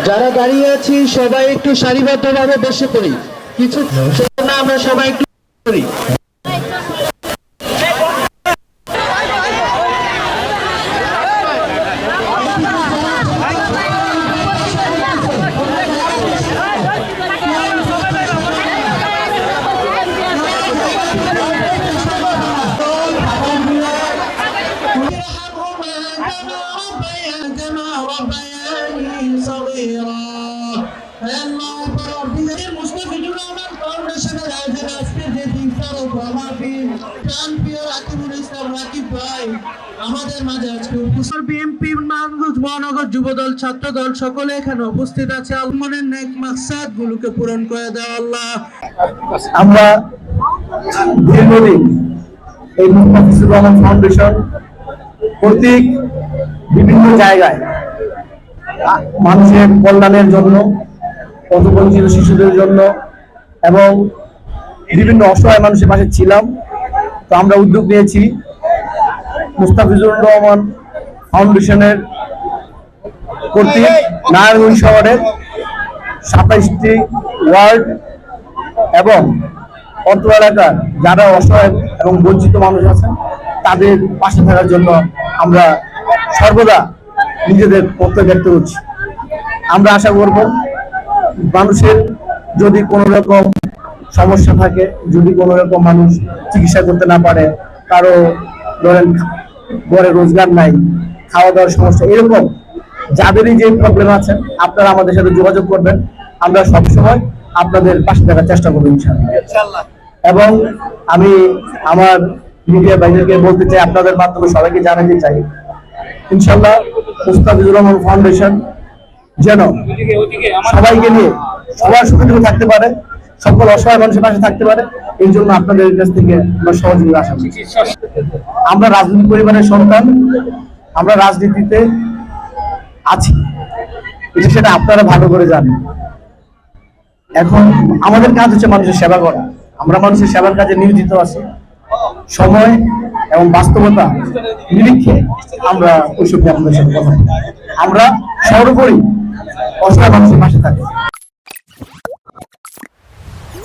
যারা দাঁড়িয়ে আছি সবাই একটু সারিবদ্ধভাবে বসে পড়ি, কিছু না আমরা সবাই একটু করি। আমাদের মাঝে আজকে বিএনপি নারায়ণগঞ্জ মহানগর যুবদল ছাত্রদল সকলে এখানে উপস্থিত আছে। আলমনের নেক মাকসাদ গুলোকে পূরণ করে দেওয়া আল্লাহ। আমরা দীর্ঘদিন এই মুস্তাফিজুর রহমান ফাউন্ডেশন কর্তৃক বিভিন্ন জায়গায় মানুষের কল্যাণের জন্য, পথবঞ্চিত শিশুদের জন্য এবং বিভিন্ন অসহায় মানুষের পাশে ছিলাম। তো আমরা উদ্যোগ নিয়েছি মুস্তাফিজুর রহমান ফাউন্ডেশনের কর্তৃক নারায়ণগঞ্জ শহরের 27টি ওয়ার্ড এবং অত্র এলাকার যারা অসহায় এবং বঞ্চিত মানুষ আছেন তাদের পাশে থাকার জন্য আমরা সর্বদা নিজেদের কর্তব্য ব্যক্ত করছি। আমরা আশা করব মানুষের যদি কোনো রকম সমস্যা থাকে, যদি কোনো রকম মানুষ চিকিৎসা করতে না পারে, কারো ধরেন ঘরে রোজগার নাই, খাওয়া দাওয়ার সমস্যা, এরকম যাদেরই যে প্রবলেম আছে আপনারা আমাদের সাথে যোগাযোগ করবেন। আমরা সবসময় আপনাদের পাশে থাকার চেষ্টা করবো ইনশাআল্লাহ। এবং আমি আমার মিডিয়া ভাইদেরকে বলতে চাই, আপনাদের মাধ্যমে সবাইকে জানাতে চাই ইনশাআল্লাহ মুস্তাফিজুর রহমান ফাউন্ডেশন যেন সবাইকে নিয়ে সবার সুখে থাকতে পারে, সকল অসহায় মানুষের পাশে থাকতে পারে, এই জন্য আপনাদের কাছ থেকে আমরা সহযোগিতা আশা করছি। আমরা রাজনৈতিক পরিবারের সন্তান, আমরা রাজনীতিতে আছি, এটা সেটা আপনারা ভালো করে জানেন। এখন আমাদের কাজ হচ্ছে মানুষের সেবা করা। আমরা মানুষের সেবার কাজে নিয়োজিত আছি। সময় এবং বাস্তবতা নিরীক্ষে আমরা ওইসব আপনাদের সাথে কথা, আমরা সর্বোপরি অসহায় মানুষের পাশে থাকি।